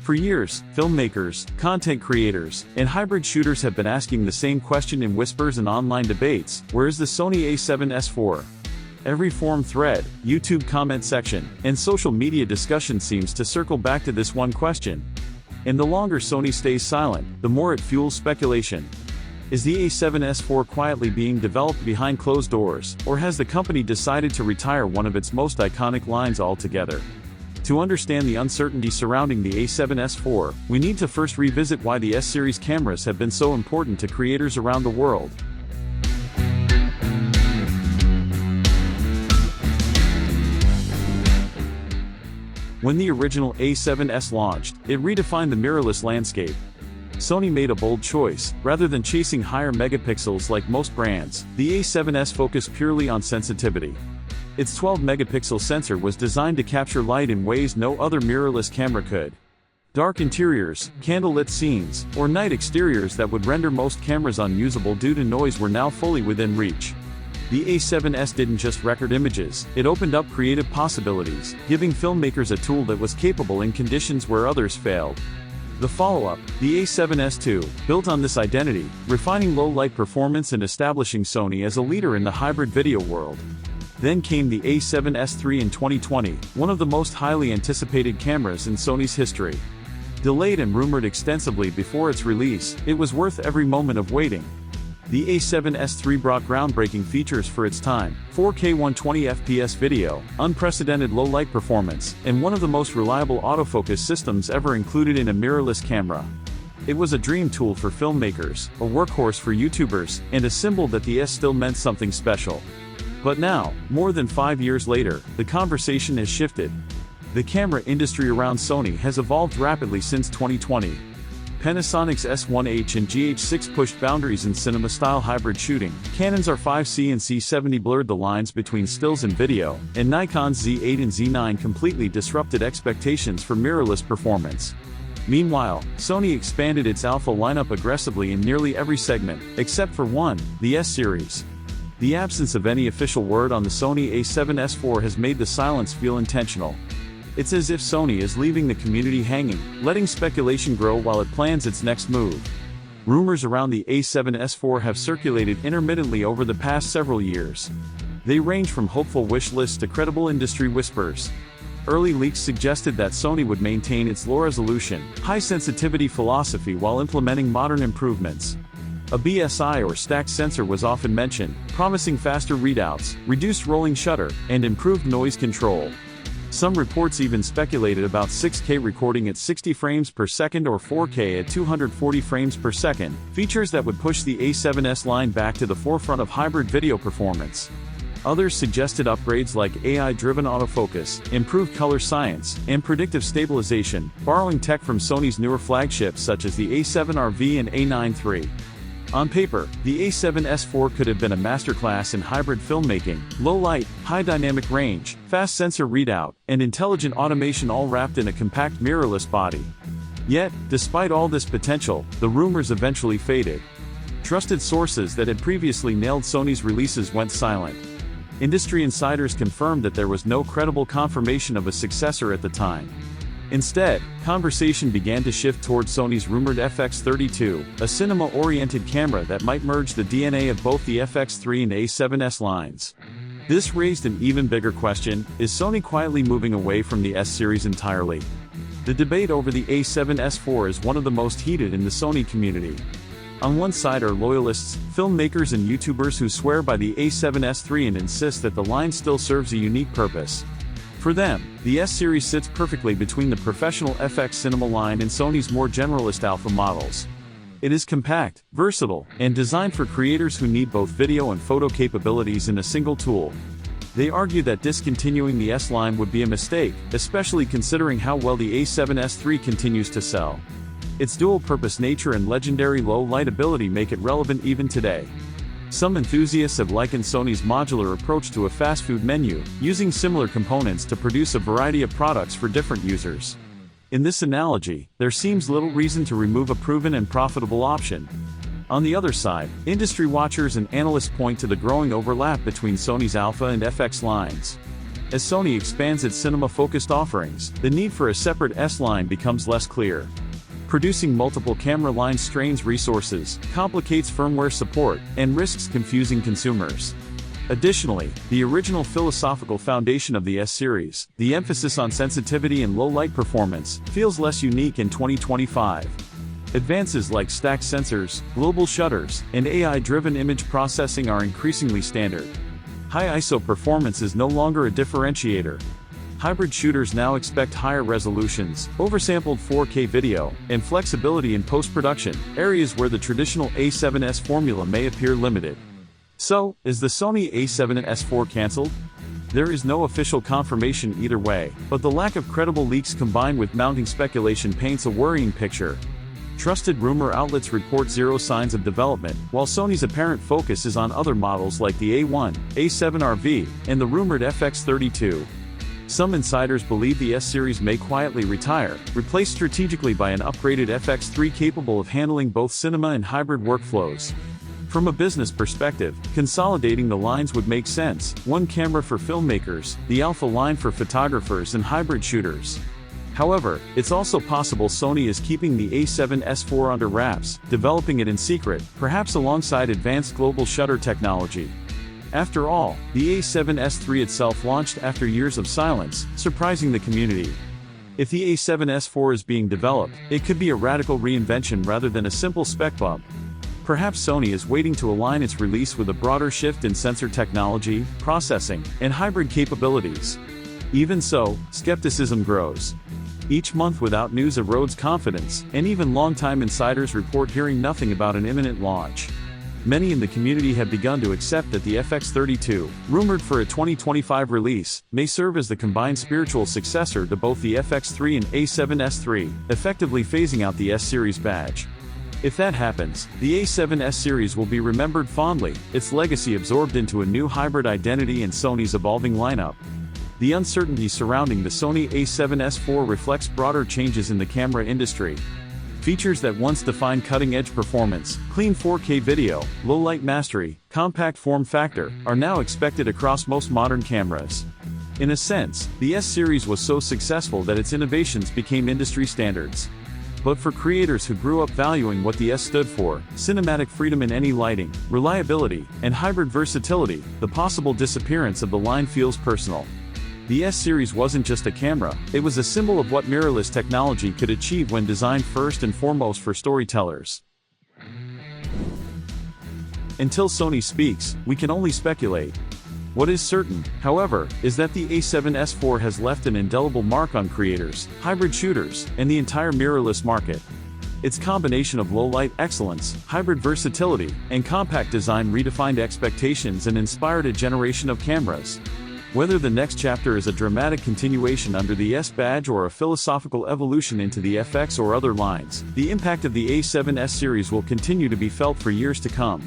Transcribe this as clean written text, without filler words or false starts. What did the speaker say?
For years, filmmakers, content creators, and hybrid shooters have been asking the same question in whispers and online debates: where is the Sony A7S IV? Every forum thread, YouTube comment section, and social media discussion seems to circle back to this one question. And the longer Sony stays silent, the more it fuels speculation. Is the A7S IV quietly being developed behind closed doors, or has the company decided to retire one of its most iconic lines altogether? To understand the uncertainty surrounding the A7S IV, we need to first revisit why the S-series cameras have been so important to creators around the world. When the original A7S launched, it redefined the mirrorless landscape. Sony made a bold choice. Rather than chasing higher megapixels like most brands, the A7S focused purely on sensitivity. Its 12-megapixel sensor was designed to capture light in ways no other mirrorless camera could. Dark interiors, candlelit scenes, or night exteriors that would render most cameras unusable due to noise were now fully within reach. The A7S didn't just record images, it opened up creative possibilities, giving filmmakers a tool that was capable in conditions where others failed. The follow-up, the A7S II, built on this identity, refining low-light performance and establishing Sony as a leader in the hybrid video world. Then came the A7S III in 2020, one of the most highly anticipated cameras in Sony's history. Delayed and rumored extensively before its release, it was worth every moment of waiting. The A7S III brought groundbreaking features for its time: 4K 120fps video, unprecedented low-light performance, and one of the most reliable autofocus systems ever included in a mirrorless camera. It was a dream tool for filmmakers, a workhorse for YouTubers, and a symbol that the S still meant something special. But now, more than 5 years later, the conversation has shifted. The camera industry around Sony has evolved rapidly since 2020. Panasonic's S1H and GH6 pushed boundaries in cinema-style hybrid shooting, Canon's R5C and C70 blurred the lines between stills and video, and Nikon's Z8 and Z9 completely disrupted expectations for mirrorless performance. Meanwhile, Sony expanded its alpha lineup aggressively in nearly every segment, except for one, the S-series. The absence of any official word on the Sony A7S IV has made the silence feel intentional. It's as if Sony is leaving the community hanging, letting speculation grow while it plans its next move. Rumors around the A7S IV have circulated intermittently over the past several years. They range from hopeful wish lists to credible industry whispers. Early leaks suggested that Sony would maintain its low-resolution, high-sensitivity philosophy while implementing modern improvements. A BSI or stacked sensor was often mentioned, promising faster readouts, reduced rolling shutter, and improved noise control. Some reports even speculated about 6K recording at 60 frames per second or 4K at 240 frames per second, features that would push the A7S line back to the forefront of hybrid video performance. Others suggested upgrades like AI-driven autofocus, improved color science, and predictive stabilization, borrowing tech from Sony's newer flagships such as the A7RV and A9 III. On paper, the A7S IV could have been a masterclass in hybrid filmmaking: low light, high dynamic range, fast sensor readout, and intelligent automation, all wrapped in a compact mirrorless body. Yet, despite all this potential, the rumors eventually faded. Trusted sources that had previously nailed Sony's releases went silent. Industry insiders confirmed that there was no credible confirmation of a successor at the time. Instead, conversation began to shift toward Sony's rumored FX32, a cinema-oriented camera that might merge the DNA of both the FX3 and A7S lines. This raised an even bigger question: is Sony quietly moving away from the S-series entirely? The debate over the A7S IV is one of the most heated in the Sony community. On one side are loyalists, filmmakers and YouTubers who swear by the A7S III and insist that the line still serves a unique purpose. For them, the S-series sits perfectly between the professional FX cinema line and Sony's more generalist alpha models. It is compact, versatile, and designed for creators who need both video and photo capabilities in a single tool. They argue that discontinuing the S line would be a mistake, especially considering how well the A7S III continues to sell. Its dual-purpose nature and legendary low-light ability make it relevant even today. Some enthusiasts have likened Sony's modular approach to a fast food menu, using similar components to produce a variety of products for different users. In this analogy, there seems little reason to remove a proven and profitable option. On the other side, industry watchers and analysts point to the growing overlap between Sony's Alpha and FX lines. As Sony expands its cinema-focused offerings, the need for a separate S line becomes less clear. Producing multiple camera lines strains resources, complicates firmware support, and risks confusing consumers. Additionally, the original philosophical foundation of the S series, the emphasis on sensitivity and low-light performance, feels less unique in 2025. Advances like stacked sensors, global shutters, and AI-driven image processing are increasingly standard. High ISO performance is no longer a differentiator. Hybrid shooters now expect higher resolutions, oversampled 4K video, and flexibility in post-production, areas where the traditional A7S formula may appear limited. So, is the Sony A7S IV cancelled? There is no official confirmation either way, but the lack of credible leaks combined with mounting speculation paints a worrying picture. Trusted rumor outlets report zero signs of development, while Sony's apparent focus is on other models like the A1, A7RV, and the rumored FX32. Some insiders believe the S series may quietly retire, replaced strategically by an upgraded FX3 capable of handling both cinema and hybrid workflows. From a business perspective, consolidating the lines would make sense: one camera for filmmakers, the Alpha line for photographers and hybrid shooters. However, it's also possible Sony is keeping the A7S IV under wraps, developing it in secret, perhaps alongside advanced global shutter technology. After all, the A7S III itself launched after years of silence, surprising the community. If the A7S IV is being developed, it could be a radical reinvention rather than a simple spec bump. Perhaps Sony is waiting to align its release with a broader shift in sensor technology, processing, and hybrid capabilities. Even so, skepticism grows. Each month without news erodes confidence, and even longtime insiders report hearing nothing about an imminent launch. Many in the community have begun to accept that the FX32, rumored for a 2025 release, may serve as the combined spiritual successor to both the FX3 and A7S III, effectively phasing out the S series badge. If that happens, the A7S series will be remembered fondly, its legacy absorbed into a new hybrid identity and Sony's evolving lineup. The uncertainty surrounding the Sony A7S IV reflects broader changes in the camera industry. Features that once defined cutting-edge performance, clean 4K video, low-light mastery, compact form factor, are now expected across most modern cameras. In a sense, the S series was so successful that its innovations became industry standards. But for creators who grew up valuing what the S stood for, cinematic freedom in any lighting, reliability, and hybrid versatility, the possible disappearance of the line feels personal. The S series wasn't just a camera, it was a symbol of what mirrorless technology could achieve when designed first and foremost for storytellers. Until Sony speaks, we can only speculate. What is certain, however, is that the A7S IV has left an indelible mark on creators, hybrid shooters, and the entire mirrorless market. Its combination of low-light excellence, hybrid versatility, and compact design redefined expectations and inspired a generation of cameras. Whether the next chapter is a dramatic continuation under the S badge or a philosophical evolution into the FX or other lines, the impact of the A7S series will continue to be felt for years to come.